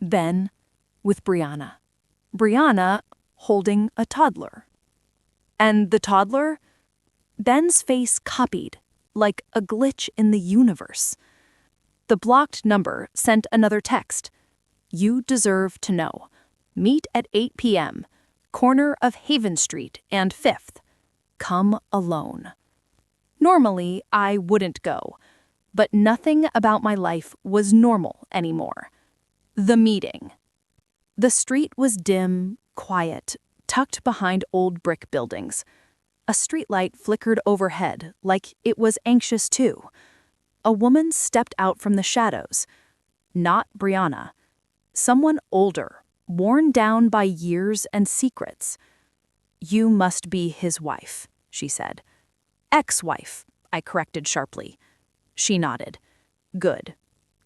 Ben with Brianna. Brianna holding a toddler. And the toddler? Ben's face copied, like a glitch in the universe. The blocked number sent another text. You deserve to know. Meet at 8 p.m., corner of Haven Street and 5th. Come alone. Normally, I wouldn't go, but nothing about my life was normal anymore. The meeting. The street was dim, quiet, tucked behind old brick buildings. A streetlight flickered overhead like it was anxious too. A woman stepped out from the shadows. Not Brianna. Someone older, worn down by years and secrets. You must be his wife, she said. Ex-wife, I corrected sharply. She nodded. Good.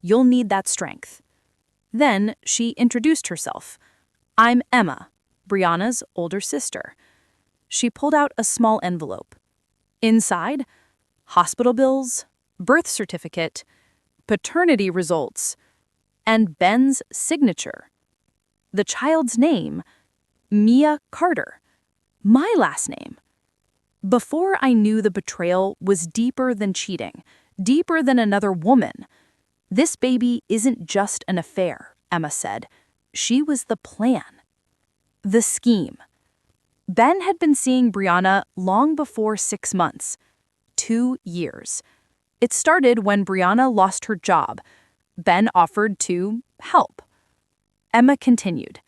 You'll need that strength. Then she introduced herself. I'm Emma, Brianna's older sister. She pulled out a small envelope. Inside, hospital bills, birth certificate, paternity results, and Ben's signature. The child's name, Mia Carter. My last name. Before I knew the betrayal was deeper than cheating, deeper than another woman. This baby isn't just an affair, Emma said. She was the plan. The scheme. Ben had been seeing Brianna long before 6 months. 2 years. It started when Brianna lost her job. Ben offered to help. Emma continued.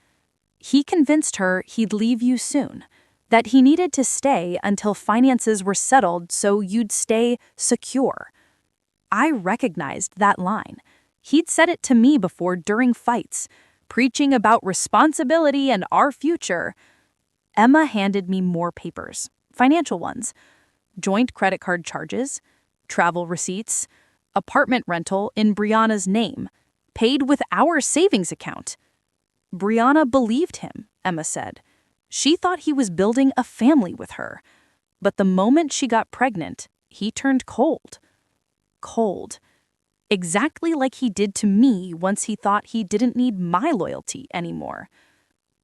He convinced her he'd leave you soon, that he needed to stay until finances were settled so you'd stay secure. I recognized that line. He'd said it to me before during fights, preaching about responsibility and our future. Emma handed me more papers, financial ones, joint credit card charges, travel receipts, apartment rental in Brianna's name, paid with our savings account. Brianna believed him, Emma said. She thought he was building a family with her. But the moment she got pregnant, he turned cold. Cold. Exactly like he did to me once he thought he didn't need my loyalty anymore.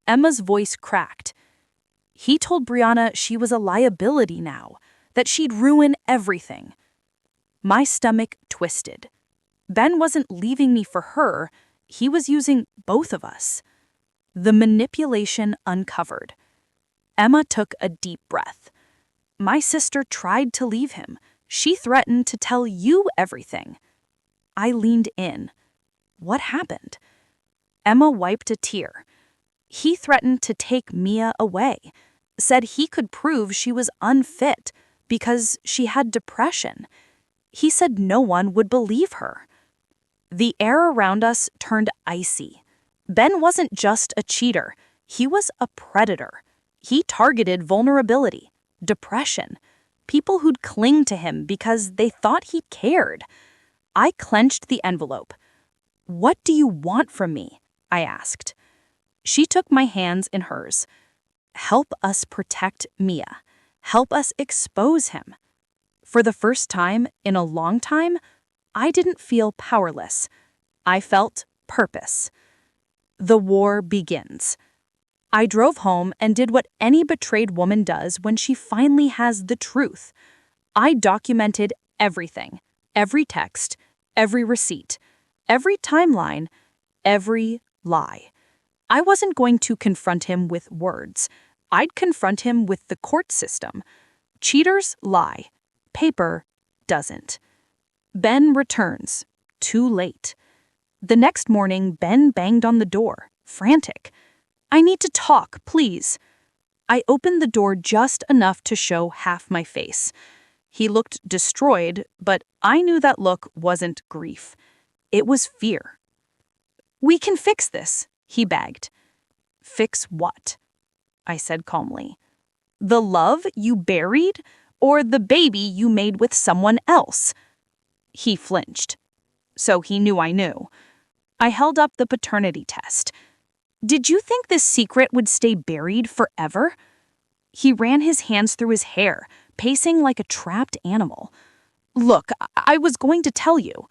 Emma's voice cracked. He told Brianna she was a liability now, that she'd ruin everything. My stomach twisted. Ben wasn't leaving me for her, he was using both of us. The manipulation uncovered. Emma took a deep breath. My sister tried to leave him. She threatened to tell you everything. I leaned in. What happened? Emma wiped a tear. He threatened to take Mia away, said he could prove she was unfit because she had depression. He said no one would believe her. The air around us turned icy. Ben wasn't just a cheater. He was a predator. He targeted vulnerability, depression, people who'd cling to him because they thought he cared. I clenched the envelope. What do you want from me? I asked. She took my hands in hers. Help us protect Mia. Help us expose him. For the first time in a long time, I didn't feel powerless. I felt purpose. The war begins. I drove home and did what any betrayed woman does when she finally has the truth. I documented everything, every text, every receipt, every timeline, every lie. I wasn't going to confront him with words. I'd confront him with the court system. Cheaters lie. Paper doesn't. Ben returns. Too late. The next morning, Ben banged on the door, frantic. I need to talk, please. I opened the door just enough to show half my face. He looked destroyed, but I knew that look wasn't grief. It was fear. We can fix this, he begged. Fix what? I said calmly. The love you buried, or the baby you made with someone else? He flinched. So he knew I knew. I held up the paternity test. Did you think this secret would stay buried forever? He ran his hands through his hair, pacing like a trapped animal. Look, I was going to tell you.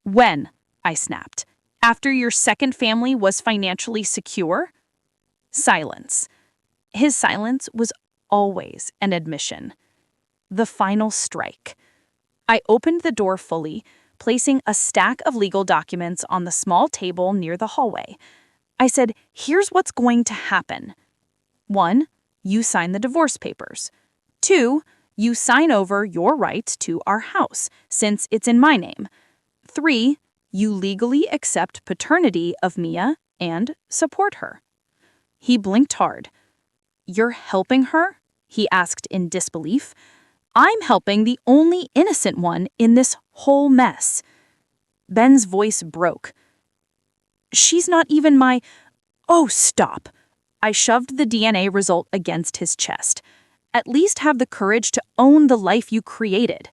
When? I snapped. After your second family was financially secure? Silence. His silence was always an admission. The final strike. I opened the door fully, placing a stack of legal documents on the small table near the hallway. I said, here's what's going to happen. 1, you sign the divorce papers. 2, you sign over your rights to our house, since it's in my name. 3, you legally accept paternity of Mia and support her. He blinked hard. You're helping her? He asked in disbelief. I'm helping the only innocent one in this whole mess. Ben's voice broke. She's not even my... Oh, stop. I shoved the DNA result against his chest. At least have the courage to own the life you created.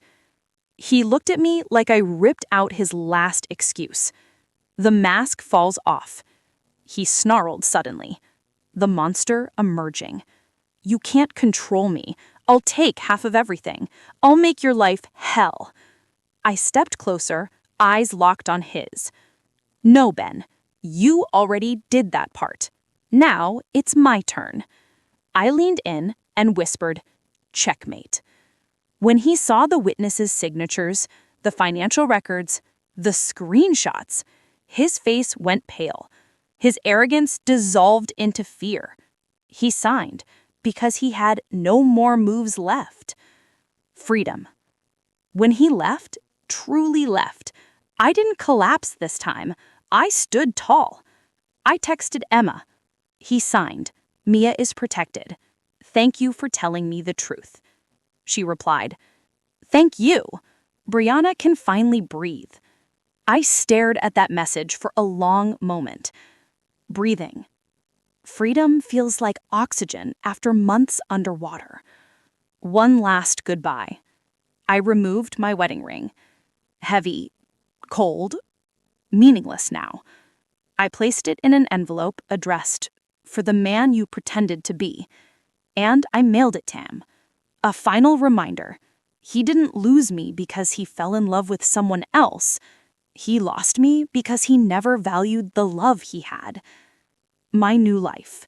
He looked at me like I ripped out his last excuse. The mask falls off. He snarled suddenly. The monster emerging. You can't control me. I'll take half of everything. I'll make your life hell. I stepped closer, eyes locked on his. No, Ben. You already did that part. Now it's my turn. I leaned in and whispered, checkmate. When he saw the witnesses' signatures, the financial records, the screenshots, his face went pale. His arrogance dissolved into fear. He signed because he had no more moves left. Freedom. When he left, truly left, I didn't collapse this time. I stood tall. I texted Emma. He signed. Mia is protected. Thank you for telling me the truth. She replied, thank you. Brianna can finally breathe. I stared at that message for a long moment. Breathing. Freedom feels like oxygen after months underwater. One last goodbye. I removed my wedding ring. Heavy, cold, meaningless now. I placed it in an envelope addressed, for the man you pretended to be. And I mailed it to him. A final reminder. He didn't lose me because he fell in love with someone else. He lost me because he never valued the love he had. My new life.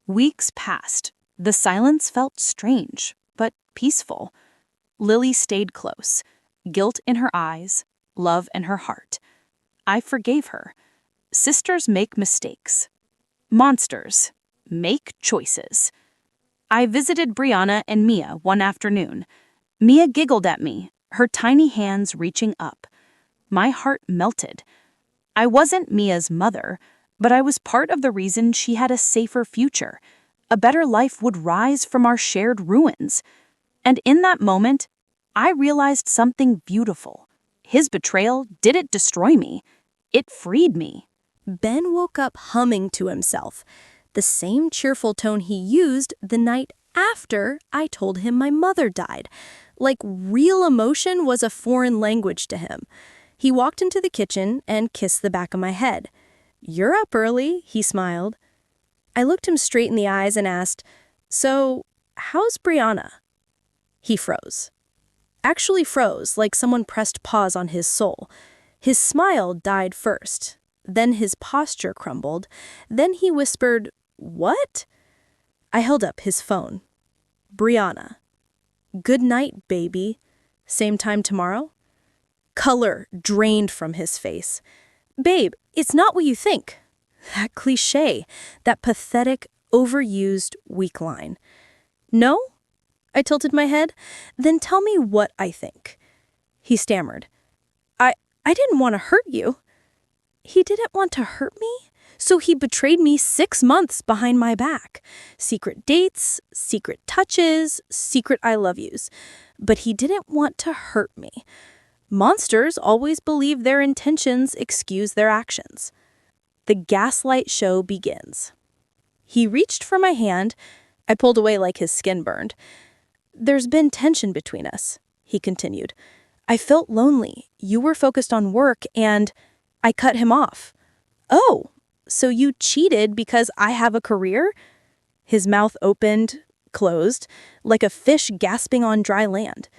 Weeks passed. The silence felt strange, but peaceful. Lily stayed close, guilt in her eyes, love in her heart. I forgave her. Sisters make mistakes. Monsters make choices. I visited Brianna and Mia one afternoon. Mia giggled at me, her tiny hands reaching up. My heart melted. I wasn't Mia's mother, but I was part of the reason she had a safer future. A better life would rise from our shared ruins. And in that moment, I realized something beautiful. His betrayal didn't destroy me. It freed me. Ben woke up humming to himself, the same cheerful tone he used the night after I told him my mother died. Like real emotion was a foreign language to him. He walked into the kitchen and kissed the back of my head. You're up early, he smiled. I looked him straight in the eyes and asked, so, how's Brianna? He froze. Actually froze, like someone pressed pause on his soul. His smile died first. Then his posture crumbled. Then he whispered, what? I held up his phone. Brianna. Good night, baby. Same time tomorrow? Color drained from his face. Babe, it's not what you think. That cliché, that pathetic, overused, weak line. No? I tilted my head. Then tell me what I think. He stammered. I didn't want to hurt you. He didn't want to hurt me? So he betrayed me 6 months behind my back. Secret dates, secret touches, secret I love yous. But he didn't want to hurt me. Monsters always believe their intentions excuse their actions. The gaslight show begins. He reached for my hand. I pulled away like his skin burned. There's been tension between us, he continued. I felt lonely. You were focused on work and I cut him off. Oh, so you cheated because I have a career? His mouth opened, closed, like a fish gasping on dry land.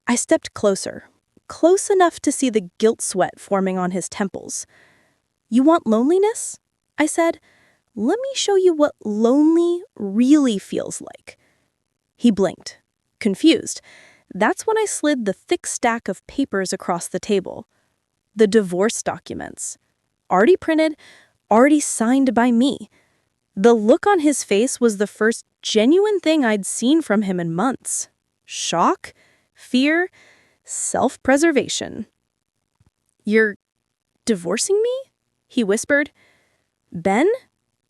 I stepped closer, close enough to see the guilt sweat forming on his temples. You want loneliness? I said. Let me show you what lonely really feels like. He blinked, confused. That's when I slid the thick stack of papers across the table. The divorce documents. Already printed, already signed by me. The look on his face was the first genuine thing I'd seen from him in months. Shock, fear, self-preservation. You're divorcing me? He whispered. Ben?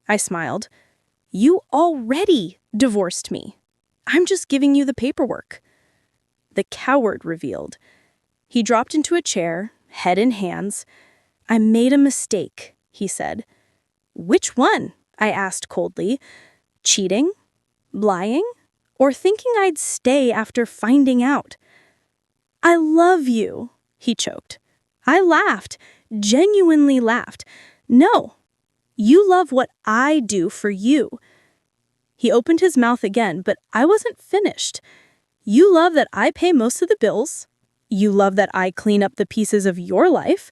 I smiled. You already divorced me. I'm just giving you the paperwork. The coward revealed. He dropped into a chair, head in hands. I made a mistake, he said. Which one? I asked coldly. Cheating? Lying? Or thinking I'd stay after finding out? I love you, he choked. I laughed, genuinely laughed. No, you love what I do for you. He opened his mouth again, but I wasn't finished. You love that I pay most of the bills. You love that I clean up the pieces of your life.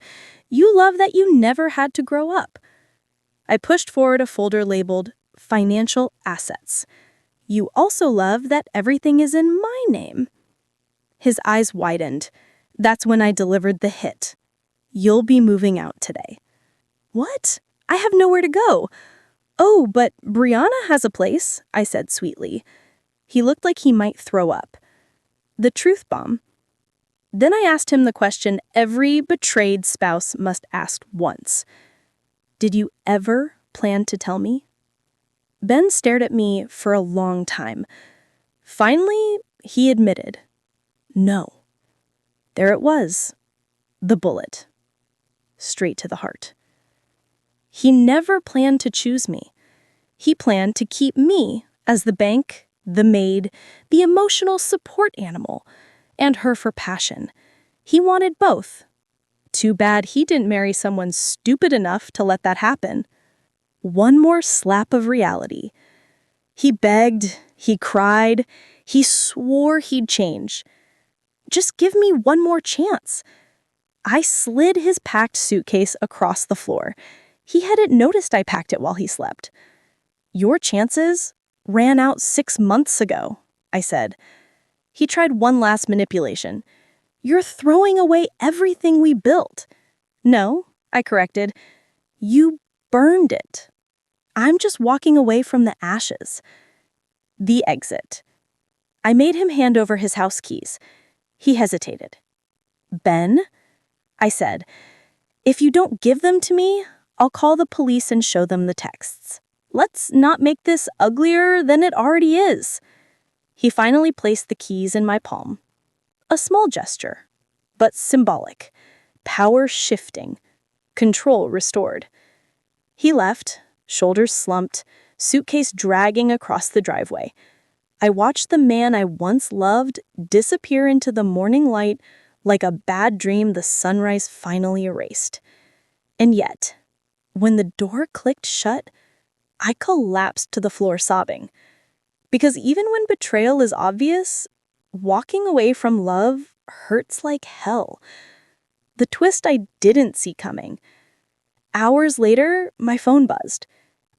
You love that you never had to grow up. I pushed forward a folder labeled Financial Assets. You also love that everything is in my name. His eyes widened. That's when I delivered the hit. You'll be moving out today. What? I have nowhere to go. Oh, but Brianna has a place, I said sweetly. He looked like he might throw up. The truth bomb. Then I asked him the question every betrayed spouse must ask once. Did you ever plan to tell me? Ben stared at me for a long time. Finally, he admitted. No. There it was. The bullet. Straight to the heart. He never planned to choose me. He planned to keep me as the bank, the maid, the emotional support animal, and her for passion. He wanted both. Too bad he didn't marry someone stupid enough to let that happen. One more slap of reality. He begged, he cried, he swore he'd change. Just give me one more chance. I slid his packed suitcase across the floor. He hadn't noticed I packed it while he slept. Your chances ran out 6 months ago, I said. He tried one last manipulation. You're throwing away everything we built. No, I corrected. You burned it. I'm just walking away from the ashes. The exit. I made him hand over his house keys. He hesitated. Ben? I said, if you don't give them to me, I'll call the police and show them the texts. Let's not make this uglier than it already is. He finally placed the keys in my palm. A small gesture, but symbolic. Power shifting. Control restored. He left, shoulders slumped, suitcase dragging across the driveway. I watched the man I once loved disappear into the morning light like a bad dream the sunrise finally erased. And yet, when the door clicked shut, I collapsed to the floor sobbing. Because even when betrayal is obvious, walking away from love hurts like hell. The twist I didn't see coming. Hours later, my phone buzzed.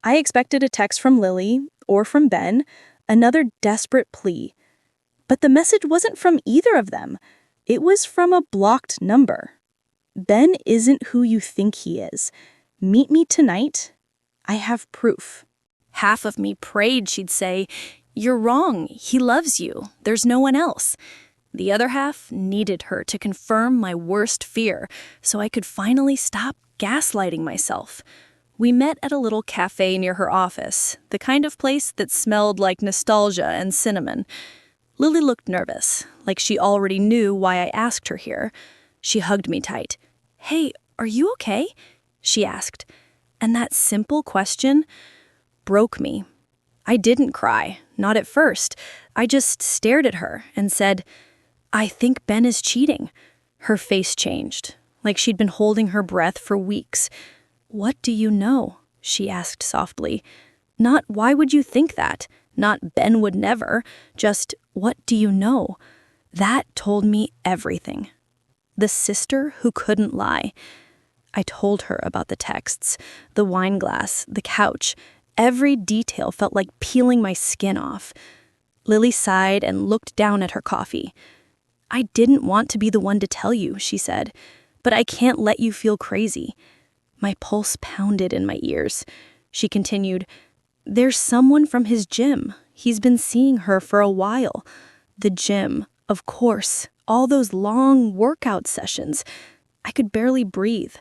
I expected a text from Lily or from Ben, another desperate plea. But the message wasn't from either of them. It was from a blocked number. Ben isn't who you think he is. Meet me tonight. I have proof. Half of me prayed she'd say, "You're wrong. He loves you. There's no one else." The other half needed her to confirm my worst fear so I could finally stop gaslighting myself. We met at a little cafe near her office, the kind of place that smelled like nostalgia and cinnamon. Lily looked nervous, like she already knew why I asked her here. She hugged me tight. "Hey, are you okay?" she asked. And that simple question broke me. I didn't cry, not at first. I just stared at her and said, "I think Ben is cheating." Her face changed, like she'd been holding her breath for weeks. "What do you know?" she asked softly. Not "why would you think that?" Not "Ben would never." Just "what do you know?" That told me everything. The sister who couldn't lie. I told her about the texts, the wine glass, the couch. Every detail felt like peeling my skin off. Lily sighed and looked down at her coffee. I didn't want to be the one to tell you, she said, but I can't let you feel crazy. My pulse pounded in my ears. She continued, there's someone from his gym. He's been seeing her for a while. The gym, of course, all those long workout sessions. I could barely breathe.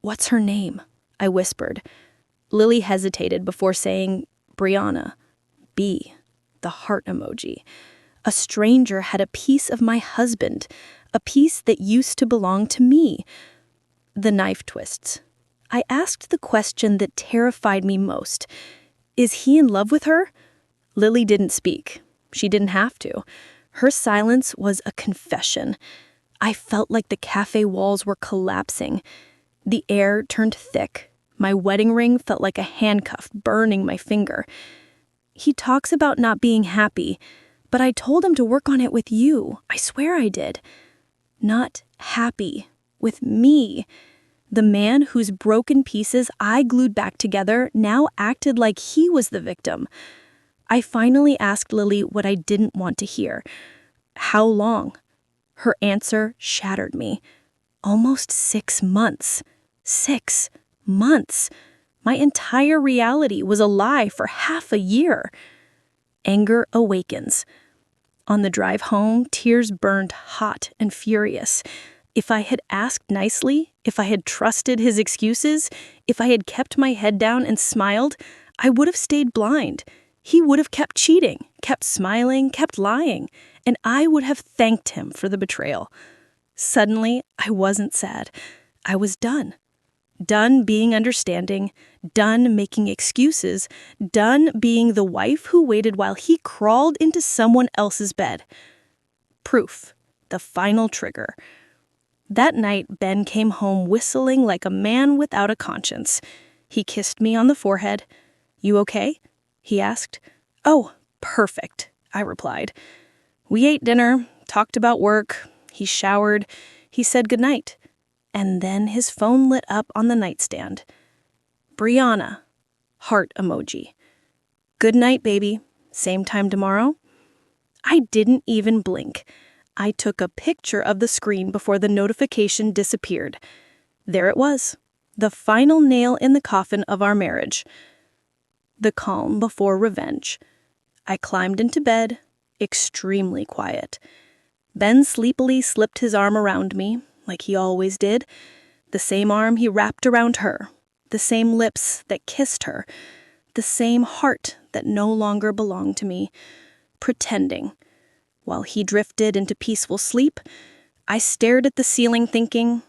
What's her name? I whispered. Lily hesitated before saying, Brianna. B. The heart emoji. A stranger had a piece of my husband, a piece that used to belong to me. The knife twists. I asked the question that terrified me most. Is he in love with her? Lily didn't speak. She didn't have to. Her silence was a confession. I felt like the cafe walls were collapsing. The air turned thick. My wedding ring felt like a handcuff burning my finger. He talks about not being happy, but I told him to work on it with you. I swear I did. Not happy. With me. The man whose broken pieces I glued back together now acted like he was the victim. I finally asked Lily what I didn't want to hear. How long? Her answer shattered me. Almost 6 months. 6 months. My entire reality was a lie for half a year. Anger awakens. On the drive home, tears burned hot and furious. If I had asked nicely, if I had trusted his excuses, if I had kept my head down and smiled, I would have stayed blind. He would have kept cheating, kept smiling, kept lying, and I would have thanked him for the betrayal. Suddenly, I wasn't sad. I was done. Done being understanding, done making excuses, done being the wife who waited while he crawled into someone else's bed. Proof. The final trigger. That night, Ben came home whistling like a man without a conscience. He kissed me on the forehead. You okay? He asked. Oh, perfect, I replied. We ate dinner, talked about work. He showered. He said goodnight. And then his phone lit up on the nightstand. Brianna. Heart emoji. Good night, baby. Same time tomorrow? I didn't even blink. I took a picture of the screen before the notification disappeared. There it was, the final nail in the coffin of our marriage. The calm before revenge. I climbed into bed, extremely quiet. Ben sleepily slipped his arm around me, like he always did. The same arm he wrapped around her. The same lips that kissed her. The same heart that no longer belonged to me. Pretending. While he drifted into peaceful sleep, I stared at the ceiling thinking,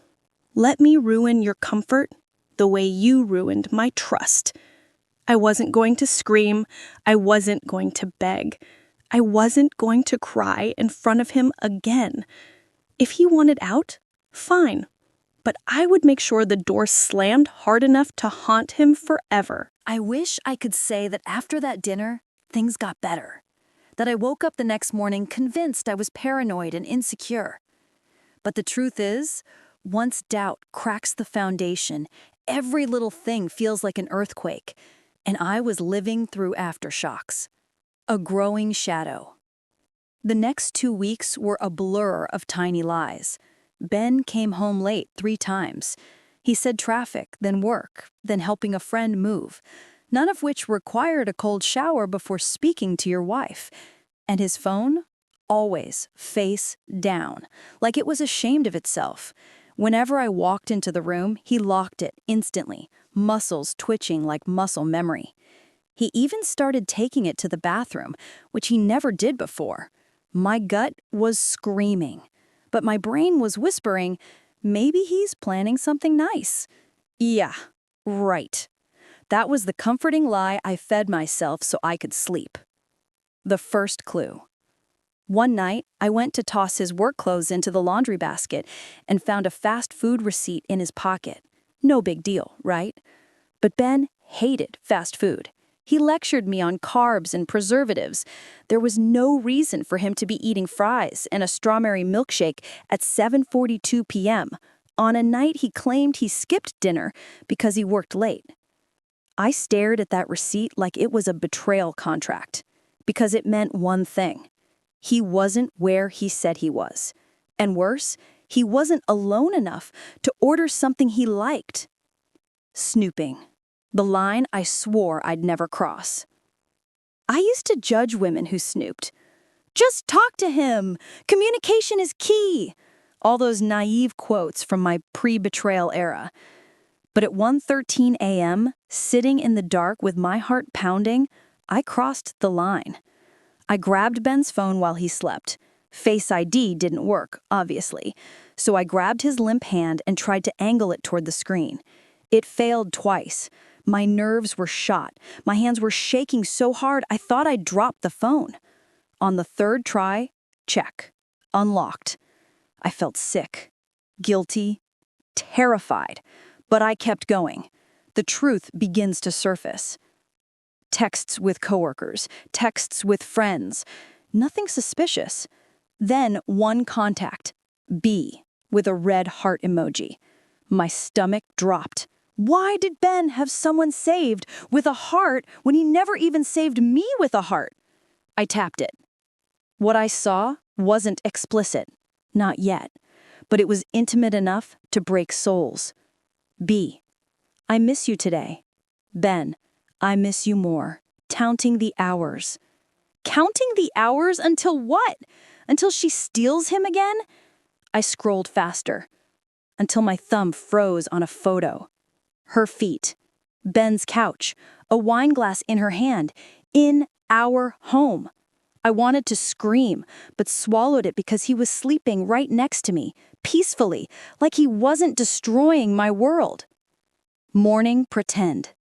let me ruin your comfort the way you ruined my trust. I wasn't going to scream. I wasn't going to beg. I wasn't going to cry in front of him again. If he wanted out, fine. But I would make sure the door slammed hard enough to haunt him forever. I wish I could say that after that dinner, things got better. That I woke up the next morning convinced I was paranoid and insecure. But the truth is, once doubt cracks the foundation, every little thing feels like an earthquake, and I was living through aftershocks. A growing shadow. The next 2 weeks were a blur of tiny lies. Ben came home late 3 times. He said traffic, then work, then helping a friend move, none of which required a cold shower before speaking to your wife. And his phone? Always face down, like it was ashamed of itself. Whenever I walked into the room, he locked it instantly, muscles twitching like muscle memory. He even started taking it to the bathroom, which he never did before. My gut was screaming, but my brain was whispering, maybe he's planning something nice. Yeah, right. That was the comforting lie I fed myself so I could sleep. The first clue. One night, I went to toss his work clothes into the laundry basket and found a fast food receipt in his pocket. No big deal, right? But Ben hated fast food. He lectured me on carbs and preservatives. There was no reason for him to be eating fries and a strawberry milkshake at 7:42 p.m. on a night he claimed he skipped dinner because he worked late. I stared at that receipt like it was a betrayal contract, because it meant one thing. He wasn't where he said he was. And worse, he wasn't alone enough to order something he liked. Snooping. The line I swore I'd never cross. I used to judge women who snooped. Just talk to him. Communication is key. All those naive quotes from my pre-betrayal era. But at 1:13 a.m., sitting in the dark with my heart pounding, I crossed the line. I grabbed Ben's phone while he slept. Face ID didn't work, obviously, so I grabbed his limp hand and tried to angle it toward the screen. It failed twice. My nerves were shot. My hands were shaking so hard I thought I'd dropped the phone. On the third try, check. Unlocked. I felt sick, guilty, terrified, but I kept going. The truth begins to surface. Texts with coworkers, texts with friends. Nothing suspicious. Then one contact, B, with a red heart emoji. My stomach dropped. Why did Ben have someone saved with a heart when he never even saved me with a heart? I tapped it. What I saw wasn't explicit, not yet, but it was intimate enough to break souls. B, I miss you today. Ben, I miss you more. Counting the hours. Counting the hours until what? Until she steals him again? I scrolled faster, until my thumb froze on a photo. Her feet. Ben's couch. A wine glass in her hand. In our home. I wanted to scream, but swallowed it because he was sleeping right next to me, peacefully, like he wasn't destroying my world. Morning pretend.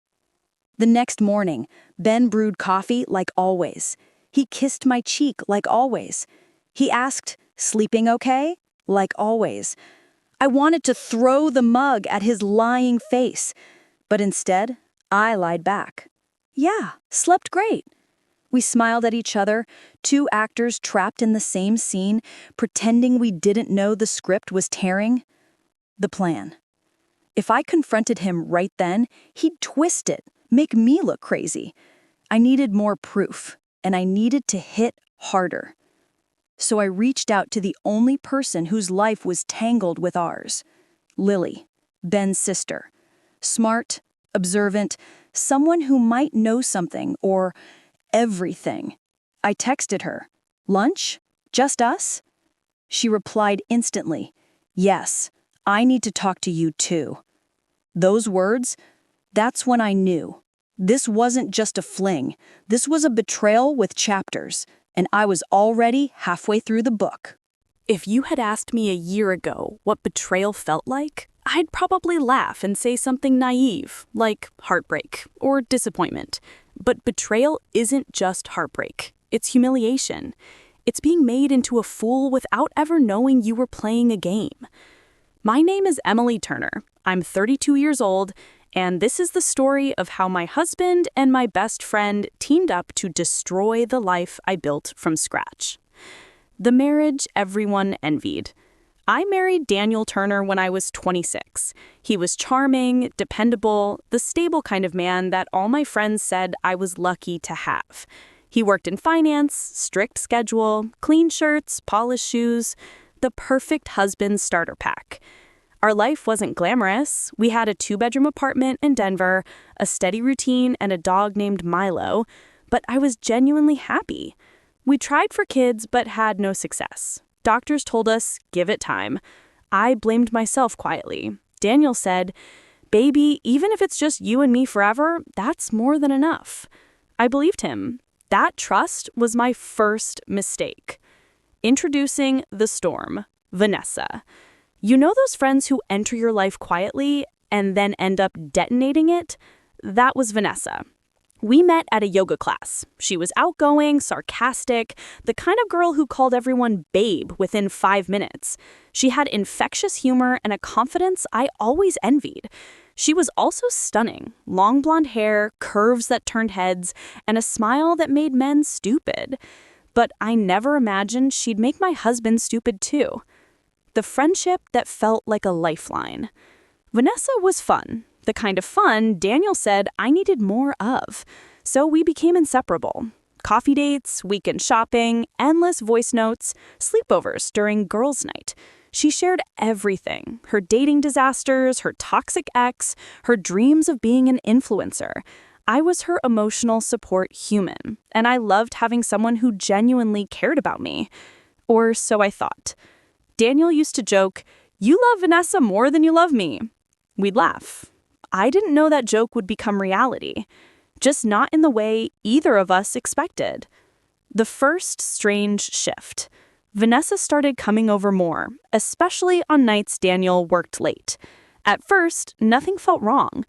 The next morning, Ben brewed coffee like always. He kissed my cheek like always. He asked, "Sleeping okay?" like always. I wanted to throw the mug at his lying face, but instead, I lied back. Yeah, slept great. We smiled at each other, two actors trapped in the same scene, pretending we didn't know the script was tearing. The plan. If I confronted him right then, he'd twist it, make me look crazy. I needed more proof, and I needed to hit harder. So I reached out to the only person whose life was tangled with ours. Lily, Ben's sister. Smart, observant, someone who might know something or everything. I texted her, "Lunch? Just us?" She replied instantly, "Yes, I need to talk to you too." Those words, that's when I knew. This wasn't just a fling. This was a betrayal with chapters, and I was already halfway through the book. If you had asked me a year ago what betrayal felt like, I'd probably laugh and say something naive, like heartbreak or disappointment. But betrayal isn't just heartbreak. It's humiliation. It's being made into a fool without ever knowing you were playing a game. My name is Emily Turner. I'm 32 years old, and this is the story of how my husband and my best friend teamed up to destroy the life I built from scratch. The marriage everyone envied. I married Daniel Turner when I was 26. He was charming, dependable, the stable kind of man that all my friends said I was lucky to have. He worked in finance, strict schedule, clean shirts, polished shoes, the perfect husband starter pack. Our life wasn't glamorous. We had a 2-bedroom apartment in Denver, a steady routine, and a dog named Milo, but I was genuinely happy. We tried for kids but had no success. Doctors told us, give it time. I blamed myself quietly. Daniel said, "Baby, even if it's just you and me forever, that's more than enough." I believed him. That trust was my first mistake. Introducing the storm, Vanessa. You know those friends who enter your life quietly and then end up detonating it? That was Vanessa. We met at a yoga class. She was outgoing, sarcastic, the kind of girl who called everyone babe within 5 minutes. She had infectious humor and a confidence I always envied. She was also stunning. Long blonde hair, curves that turned heads, and a smile that made men stupid. But I never imagined she'd make my husband stupid too. the friendship that felt like a lifeline. Vanessa was fun, the kind of fun Daniel said I needed more of, so we became inseparable. Coffee dates, weekend shopping, endless voice notes, sleepovers during girls' night. She shared everything, her dating disasters, her toxic ex, her dreams of being an influencer. I was her emotional support human, and I loved having someone who genuinely cared about me. Or so I thought. Daniel used to joke, "You love Vanessa more than you love me." We'd laugh. I didn't know that joke would become reality, just not in the way either of us expected. The first strange shift. Vanessa started coming over more, especially on nights Daniel worked late. At first, nothing felt wrong,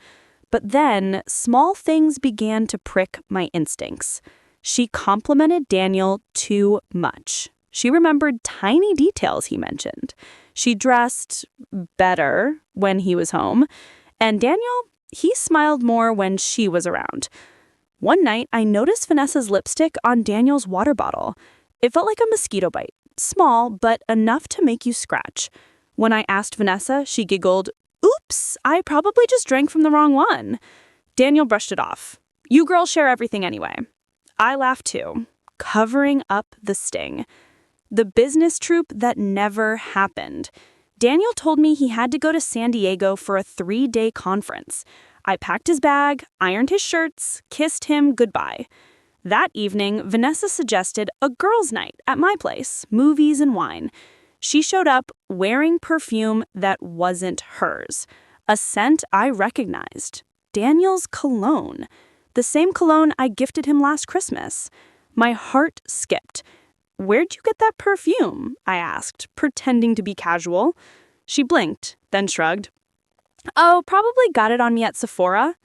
but then small things began to prick my instincts. She complimented Daniel too much. She remembered tiny details he mentioned. She dressed better when he was home, and Daniel, he smiled more when she was around. One night, I noticed Vanessa's lipstick on Daniel's water bottle. It felt like a mosquito bite, small, but enough to make you scratch. When I asked Vanessa, she giggled, "Oops, I probably just drank from the wrong one." Daniel brushed it off. "You girls share everything anyway." I laughed too, covering up the sting. The business trip that never happened. Daniel told me he had to go to San Diego for a 3-day conference. I packed his bag, ironed his shirts, kissed him goodbye. That evening, Vanessa suggested a girls' night at my place, movies and wine. She showed up wearing perfume that wasn't hers, a scent I recognized. Daniel's cologne, the same cologne I gifted him last Christmas. My heart skipped. "Where'd you get that perfume?" I asked, pretending to be casual. She blinked, then shrugged. "Oh, probably got it on me at Sephora."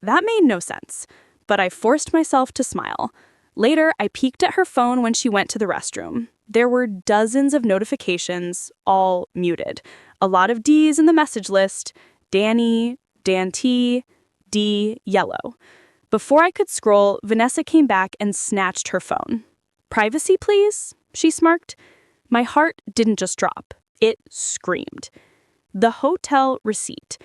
That made no sense, but I forced myself to smile. Later, I peeked at her phone when she went to the restroom. There were dozens of notifications, all muted. A lot of D's in the message list. Danny, Dan T, D, yellow. Before I could scroll, Vanessa came back and snatched her phone. "Privacy, please," she smirked. My heart didn't just drop. It screamed. The hotel receipt.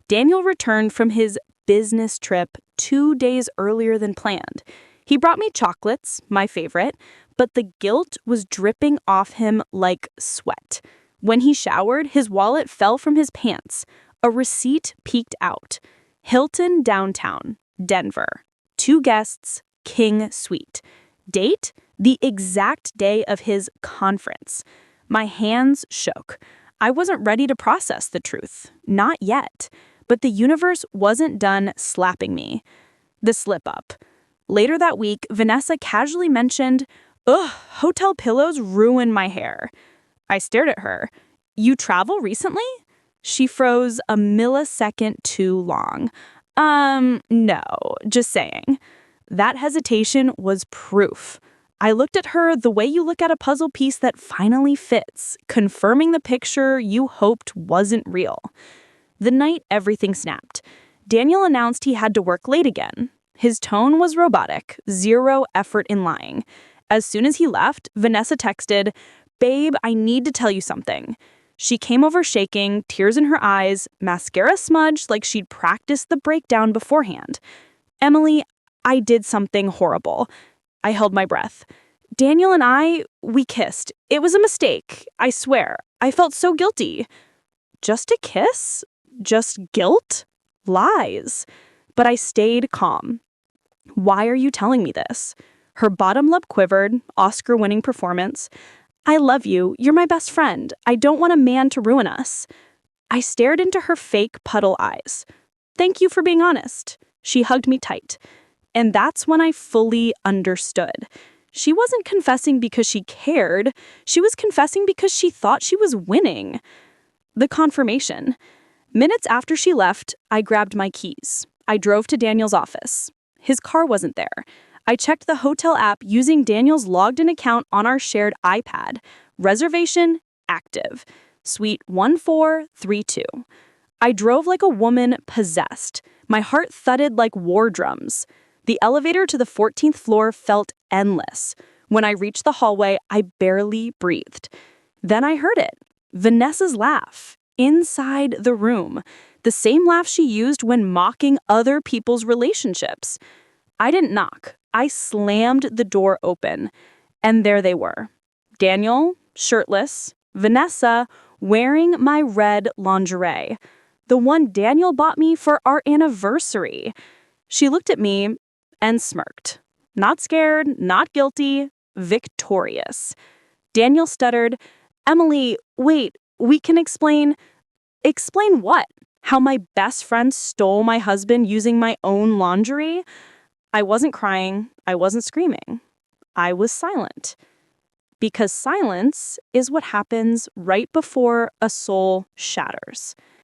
Daniel returned from his business trip 2 days earlier than planned. He brought me chocolates, my favorite, but the guilt was dripping off him like sweat. When he showered, his wallet fell from his pants. A receipt peeked out. Hilton Downtown, Denver. 2 guests, King Suite. Date? The exact day of his conference. My hands shook. I wasn't ready to process the truth. Not yet. But the universe wasn't done slapping me. The slip-up. Later that week, Vanessa casually mentioned, "Ugh, hotel pillows ruin my hair." I stared at her. "You travel recently?" She froze a millisecond too long. No, just saying." That hesitation was proof. I looked at her the way you look at a puzzle piece that finally fits, confirming the picture you hoped wasn't real. The night everything snapped. Daniel announced he had to work late again. His tone was robotic, zero effort in lying. As soon as he left, Vanessa texted, "Babe, I need to tell you something." She came over shaking, tears in her eyes, mascara smudged like she'd practiced the breakdown beforehand. "Emily, I did something horrible." I held my breath. "Daniel and we kissed. It was a mistake, I swear. I felt so guilty." Just a kiss? Just guilt? Lies. But I stayed calm. "Why are you telling me this?" Her bottom lip quivered, Oscar-winning performance. "I love you. You're my best friend. I don't want a man to ruin us." I stared into her fake puddle eyes. "Thank you for being honest." She hugged me tight. And that's when I fully understood. She wasn't confessing because she cared. She was confessing because she thought she was winning. The confirmation. Minutes after she left, I grabbed my keys. I drove to Daniel's office. His car wasn't there. I checked the hotel app using Daniel's logged-in account on our shared iPad. Reservation active. Suite 1432. I drove like a woman possessed. My heart thudded like war drums. The elevator to the 14th floor felt endless. When I reached the hallway, I barely breathed. Then I heard it. Vanessa's laugh, inside the room, the same laugh she used when mocking other people's relationships. I didn't knock. I slammed the door open, and there they were. Daniel, shirtless, Vanessa, wearing my red lingerie, the one Daniel bought me for our anniversary. She looked at me and smirked. Not scared, not guilty, victorious. Daniel stuttered, "Emily, wait, we can explain." Explain what? How my best friend stole my husband using my own lingerie? I wasn't crying. I wasn't screaming. I was silent. Because silence is what happens right before a soul shatters.